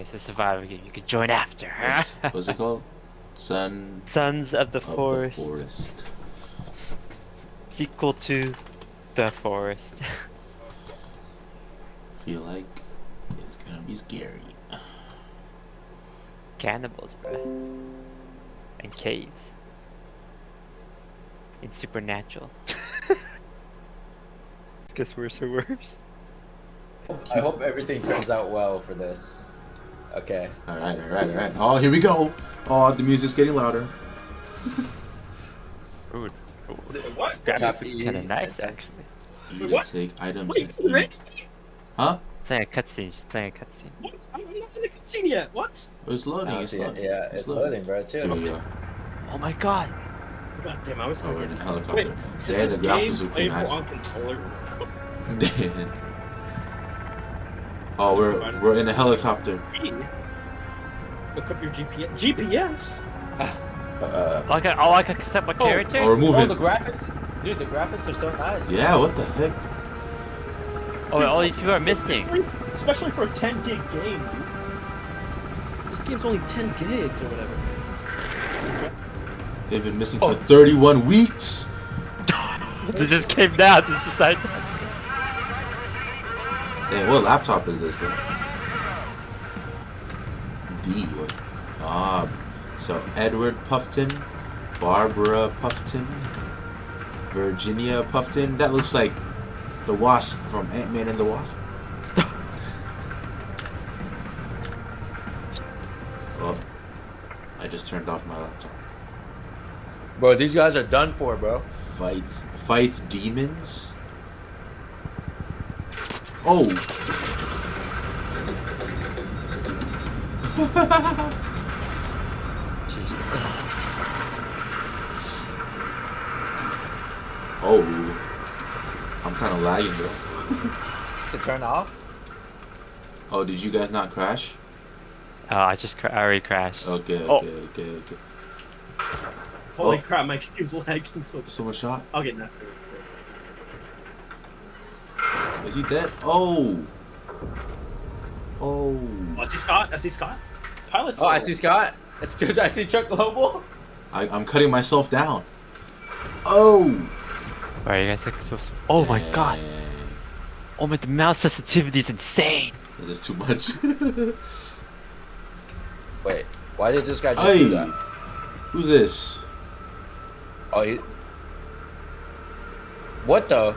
It's a survival game. You can join after. What's it called? Son Sons of the of Forest. the Forest. Sequel to The Forest. Feel like it's gonna be scary. Cannibals, bro. And caves. It's supernatural. It gets worse and worse. I hope everything turns out well for this. Okay. Alright. Oh, here we go. Oh, the music's getting louder. Ooh. What? Graphics Tap look E. kind of nice, actually. You What? to take items Wait, and Rick? eat. Huh? Playing a cutscene. She's playing a cutscene. What? I'm not in the cutscene yet. What? It's loading. I It's see it. loading. Yeah, it's loading, bro. Here Chill. we go. Oh my god. God damn, I was Oh, gonna we're in get a this. helicopter. Wait, Yeah, is the this graphics game look pretty playable nice. on controller? Oh, we're in a helicopter. Look up your GPS. GPS? I can set my character? Oh, we're Oh, moving. the graphics, dude. The graphics are so nice. Yeah, what the heck? Oh, all these people are missing. Especially for a 10 gig game, dude. This game's only 10 gigs or whatever. They've been missing for 31 weeks. They just came down. Just decided. Dang, what laptop is this, bro? D. What? Ah, so Edward Puffton, Barbara Puffton, Virginia Puffton. That looks like the Wasp from Ant-Man and the Wasp. Oh, I just turned off my laptop. Bro, these guys are done for, bro. Fights demons. Oh. Oh. I'm kind of lagging, bro. To turn off. Oh, did you guys not crash? Oh, I already crashed. Okay. Oh. Holy Oh. crap, my game's lagging so. Someone shot. I'll get that. Is he dead? Oh. Oh, I see Scott. I see Scott. Pilot. Oh, I see Scott. It's good. I see Chuck Global. I'm cutting myself down. Oh. Alright, you guys think so? Oh my god. Dang. Oh my, the mouse sensitivity is insane. This is too much. Wait, why did this guy just Hey. do that? Who's this? Oh, he. What the?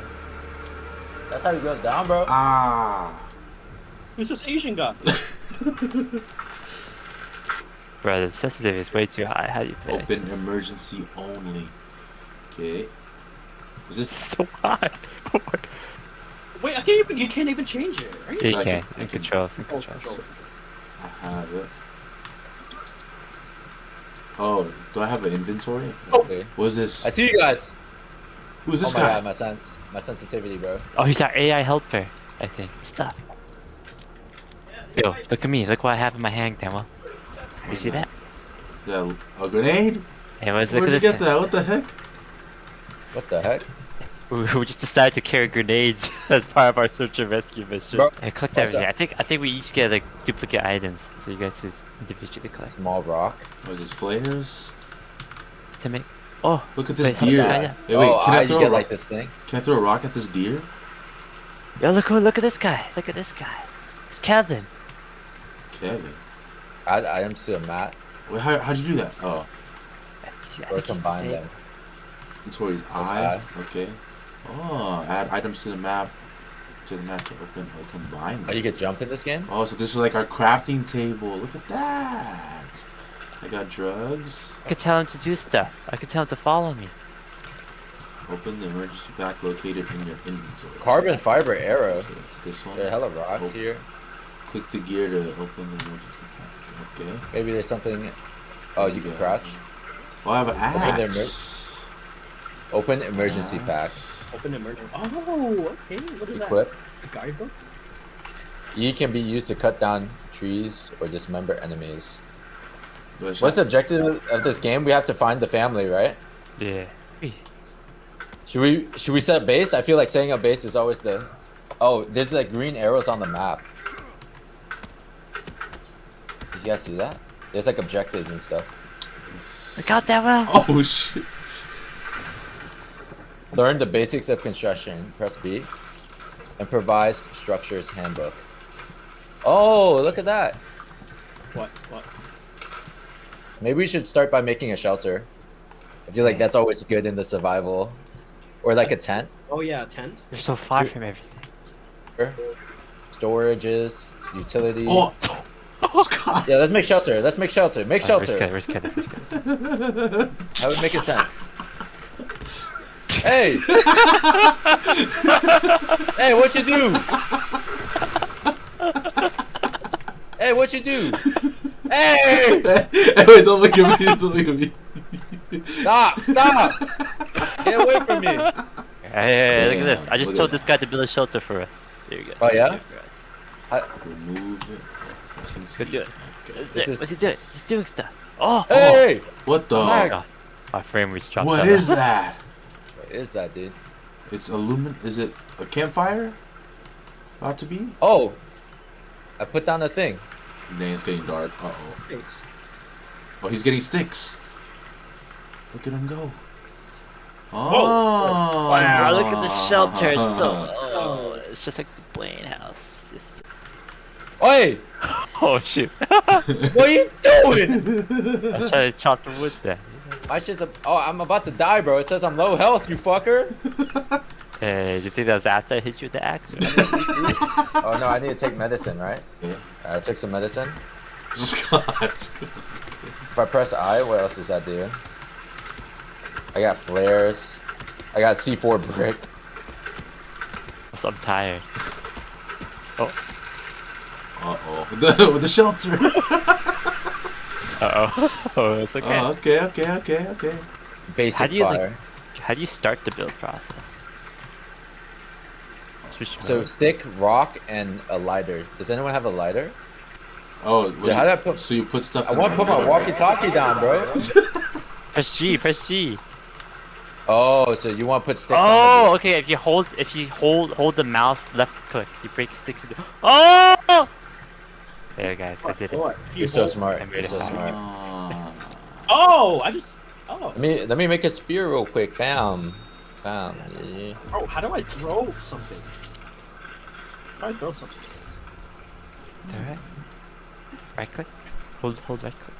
That's how you go down, bro. Ah. Who's this Asian guy? Bro, the sensitivity is way too high. How do you play? Open emergency only. Okay. Is this? So high. Wait, I can't even. You can't even change it, right? Yeah, you I can. can- In controls. In Oh, controls. control. I have it. Oh, do I have an inventory? Okay. What is this? I see you guys. Who's this Oh my guy? god, my sensitivity, bro. Oh, he's our AI helper, I think. Stop. Yo, look at me. Look what I have in my hand, Demo. You see that? Yeah, a grenade? Hey, look Where'd at you this. get guy. that? What the heck? What the heck? We just decided to carry grenades as part of our search and rescue mission. Bro, I collect what's everything. I think we each get like duplicate items, so you guys just individually collect Small rock. What is this? Flares? to make. Oh, Look at this Wait, how does deer. that- Hey, wait, oh, can I you throw a get rock? like this thing? Can I throw a rock at this deer? yo, look at this guy. Look at this guy. It's Kevin. Kevin. Add items to a mat Wait, how'd you do that? Oh, I or think he's combine disabled. them. inventory's eye. add. Okay. Oh, add items to the map. To the map to open or combine. Oh, you get jump in this game? Oh, so this is like our crafting table. Look at that. I got drugs. I could tell him to do stuff. I could tell him to follow me. Open the emergency pack located in your inventory. Carbon fiber arrow. So it's this one. There are hella rocks Oh. here. Click the gear to open the emergency pack. Okay. Maybe there's something. Oh, you can Yeah. crouch. Oh, I have an Open the axe. Open emergency pack. Axe. Open emergency. Oh, okay. What is Equip. that? A guidebook? E can be used to cut down trees or dismember enemies. What's What's the that? objective of this game? We have to find the family, right? Yeah. Should we set base? I feel like setting up base is always the. Oh, there's like green arrows on the map. You guys see that? There's like objectives and stuff. Look out that well. Oh shit. Learn the basics of construction. Press B. Improvise structures handbook. Oh, look at that. What? Maybe we should start by making a shelter. I feel like that's always good in the survival. Or like a tent. Oh yeah, tent. You're so far from everything. Storages, utility. Oh. Scott. Yeah, let's make shelter. Let's make shelter. Make shelter. Where's Kenneth? Where's Kenneth? How would make a tent? Hey! Hey, what you do? Hey, what you do? Hey! Hey, wait, don't look at me. Don't look at me. Stop! Stop! Get away from me! Hey, look at this. I just Look at told that. this guy to build a shelter for us. There you go. Oh, yeah? Remove it. Pressing C. Good, do it. Okay. Let's do This it. is- What's he doing? He's doing stuff. Oh! Hey! What the? Oh my god. My frame reached dropped. What down. is that? What is that, dude? It's Is it a campfire? About to be? Oh! I put down the thing. Dang, it's getting dark. Uh oh. Thanks. Oh, he's getting sticks. Look at him go. Oh. Wow, look at the shelter. It's so. Oh, it's just like the Blaine house. It's... Oi! Oh shoot. What are you doing? I was trying to chop the wood there. My shit's oh, I'm about to die, bro. It says I'm low health, you fucker. Hey, do you think that was after I hit you with the axe? Oh no, I need to take medicine, right? Yeah. I took some medicine. Scott. If I press I, what else does that do? I got flares. I got C4 brick. I'm tired. Uh-oh. With the shelter. Uh-oh. Oh, it's okay. Oh, okay. Basic How do you, fire. like, how do you start the build process? Switch So mode. stick, rock, and a lighter. Does anyone have a lighter? Oh, Yeah, how do I put- so you put stuff I in want to the put my middle, right? walkie-talkie down, bro. Press G, press G. Oh, so you want to put sticks Oh, on okay. If you hold the mouse left click, you break sticks. Oh! There, guys, I did it. What? You're so smart. I made You're it so happen. smart. Ah. Oh, I just. Oh. Let me make a spear real quick, fam. Yeah. Oh, how do I throw something? How do I throw something? Alright. Right click. Hold right click.